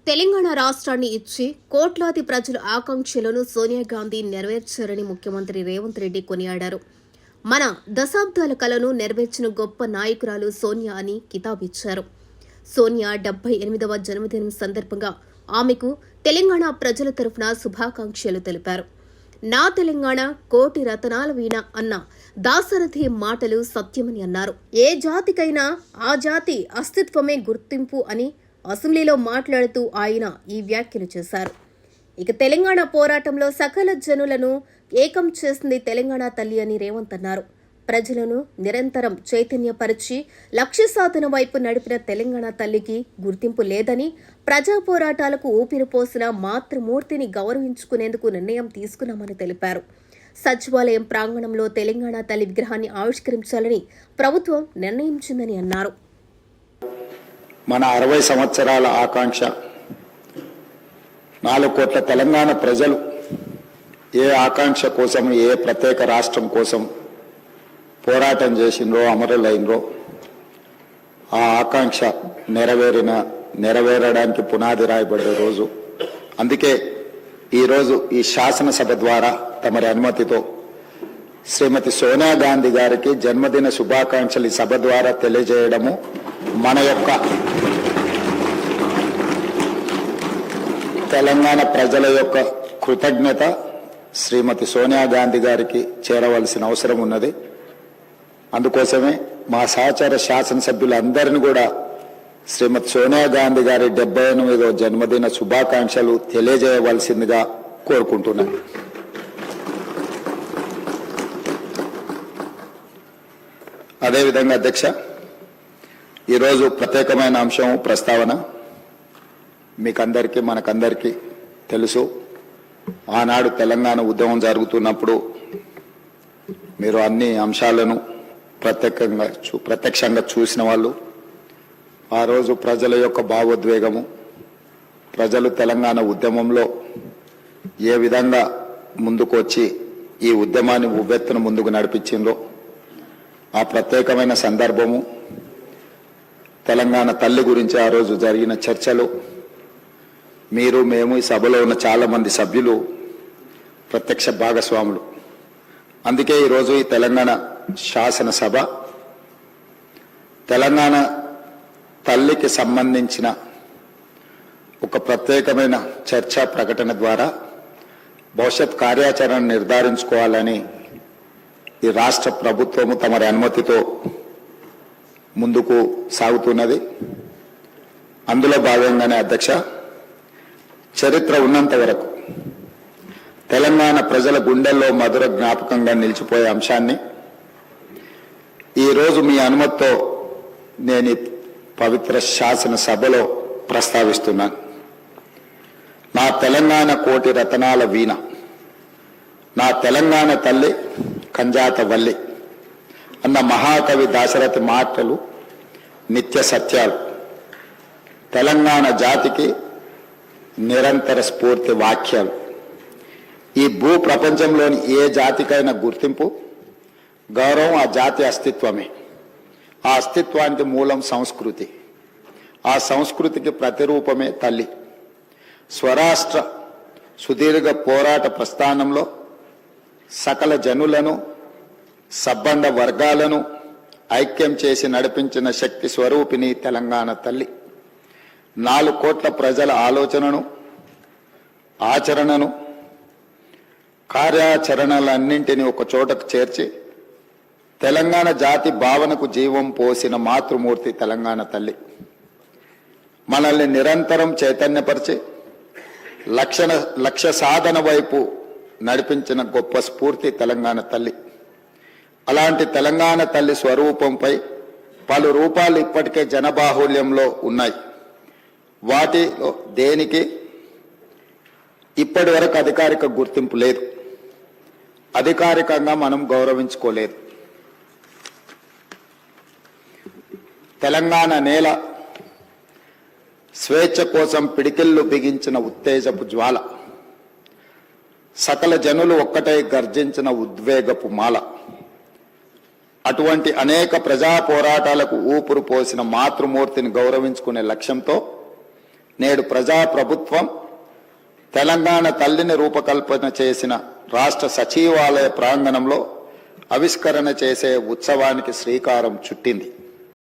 తెలంగాణ రాష్ట్రాన్ని ఇచ్చి కోట్లాది ప్రజల ఆకాంక్షలను సోనియా గాంధీ నెరవేర్చారని ముఖ్యమంత్రి రేవంత్ రెడ్డి కొనియాడారు. మన దశాబ్దాల కలను నెరవేర్చిన గొప్ప నాయకురాలు సోనియా అని కితాబిచ్చారు. సోనియా 78వ జన్మదినం సందర్భంగా ఆమెకు తెలంగాణ ప్రజల తరఫున శుభాకాంక్షలు తెలిపారు. నా తెలంగాణ కోటి రతనాల వీణ అన్న దాశరథి మాటలు సత్యమని అన్నారు. ఏ జాతికైనా ఆ జాతి అస్తిత్వమే గుర్తింపు అని అసెంబ్లీలో మాట్లాడుతూ ఆయన ఈ వ్యాఖ్యలు చేశారు. ఇక తెలంగాణ పోరాటంలో సకల జనులను ఏకం చేసింది తెలంగాణ తల్లి అని రేవంత్ అన్నారు. ప్రజలను నిరంతరం చైతన్యపరిచి లక్ష్య సాధన వైపు నడిపిన తెలంగాణ తల్లికి గుర్తింపు లేదని, ప్రజా పోరాటాలకు ఊపిరిపోసిన మాతృమూర్తిని గౌరవించుకునేందుకు నిర్ణయం తీసుకున్నామని తెలిపారు. సచివాలయం ప్రాంగణంలో తెలంగాణ తల్లి విగ్రహాన్ని ఆవిష్కరించాలని ప్రభుత్వం నిర్ణయించిందని అన్నారు. మన 60 సంవత్సరాల ఆకాంక్ష 4 కోట్ల తెలంగాణ ప్రజలు ఏ ఆకాంక్ష కోసం, ఏ ప్రత్యేక రాష్ట్రం కోసం పోరాటం చేసిండ్రో, అమరులైనరో ఆ ఆకాంక్ష నెరవేరడానికి పునాది రాయబడ్డ రోజు. అందుకే ఈరోజు ఈ శాసనసభ ద్వారా తమరి అనుమతితో శ్రీమతి సోనియా గాంధీ గారికి జన్మదిన శుభాకాంక్షలు ఈ సభ ద్వారా తెలియజేయడము మన యొక్క తెలంగాణ ప్రజల యొక్క కృతజ్ఞత శ్రీమతి సోనియా గాంధీ గారికి చేరవలసిన అవసరం ఉన్నది. అందుకోసమే మా సహచర శాసనసభ్యులందరినీ కూడా శ్రీమతి సోనియా గాంధీ గారి 78వ జన్మదిన శుభాకాంక్షలు తెలియజేయవలసిందిగా కోరుకుంటున్నాను. అదేవిధంగా అధ్యక్ష, ఈరోజు ప్రత్యేకమైన అంశం ప్రస్తావన మీకందరికీ మనకందరికీ తెలుసు. ఆనాడు తెలంగాణ ఉద్యమం జరుగుతున్నప్పుడు మీరు అన్ని అంశాలను ప్రత్యక్షంగా చూసిన వాళ్ళు. ఆ రోజు ప్రజల యొక్క భావోద్వేగము, ప్రజలు తెలంగాణ ఉద్యమంలో ఏ విధంగా ముందుకు వచ్చి ఈ ఉద్యమాన్ని ఉవ్వెత్తున ముందుకు నడిపించిందో ఆ ప్రత్యేకమైన సందర్భము, తెలంగాణ తల్లి గురించి ఆ రోజు జరిగిన చర్చలు, మీరు మేము ఈ సభలో ఉన్న చాలా మంది సభ్యులు ప్రత్యక్ష భాగస్వాములు. అందుకే ఈరోజు ఈ తెలంగాణ శాసనసభ తెలంగాణ తల్లికి సంబంధించిన ఒక ప్రత్యేకమైన చర్చా ప్రకటన ద్వారా భవిష్యత్ కార్యాచరణ నిర్ధారించుకోవాలని ఈ రాష్ట్ర ప్రభుత్వము తమరి అనుమతితో ముందుకు సాగుతున్నది. అందులో భాగంగానే అధ్యక్ష, చరిత్ర ఉన్నంత వరకు తెలంగాణ ప్రజల గుండెల్లో మధుర జ్ఞాపకంగా నిలిచిపోయే అంశాన్ని ఈరోజు మీ అనుమతితో నేను పవిత్ర శాసనసభలో ప్రస్తావిస్తున్నాను. నా తెలంగాణ కోటి రతనాల వీణ, నా తెలంగాణ తల్లి కంజాత వల్లి అన్న మహాకవి దాశరథి మాటలు నిత్య సత్యాలు. తెలంగాణ జాతికి నిరంతర స్ఫూర్తి వాక్యాలు. ఈ భూ ప్రపంచంలోని ఏ జాతికైనా గుర్తింపు, గౌరవం ఆ జాతి అస్తిత్వమే. ఆ అస్తిత్వానికి మూలం సంస్కృతి. ఆ సంస్కృతికి ప్రతిరూపమే తల్లి. స్వరాష్ట్ర సుదీర్ఘ పోరాట ప్రస్థానంలో సకల జనులను, సబ్బండ వర్గాలను ఐక్యం చేసి నడిపించిన శక్తి స్వరూపిణి తెలంగాణ తల్లి. 4 కోట్ల ప్రజల ఆలోచనను, ఆచరణను, కార్యాచరణలన్నింటినీ ఒక చోటకు చేర్చి తెలంగాణ జాతి భావనకు జీవం పోసిన మాతృమూర్తి తెలంగాణ తల్లి. మనల్ని నిరంతరం చైతన్యపరిచి లక్ష్య సాధన వైపు నడిపించిన గొప్ప స్ఫూర్తి తెలంగాణ తల్లి. అలాంటి తెలంగాణ తల్లి స్వరూపంపై పలు రూపాలు ఇప్పటికే జనబాహుల్యంలో ఉన్నాయి. వాటిలో దేనికి ఇప్పటి వరకు అధికారిక గుర్తింపు లేదు. అధికారికంగా మనం గౌరవించుకోలేదు. తెలంగాణ నేల స్వేచ్ఛ కోసం పిడికిళ్ళు బిగించిన ఉత్తేజపు జ్వాల, సకల జనులు ఒక్కటై గర్జించిన ఉద్వేగపు మాల. అటువంటి అనేక ప్రజా పోరాటాలకు ఊపిరి పోసిన మాతృమూర్తిని గౌరవించుకునే లక్ష్యంతో నేడు ప్రజాప్రభుత్వం తెలంగాణ తల్లిని రూపకల్పన చేసిన రాష్ట్ర సచివాలయ ప్రాంగణంలో ఆవిష్కరణ చేసే ఉత్సవానికి శ్రీకారం చుట్టింది.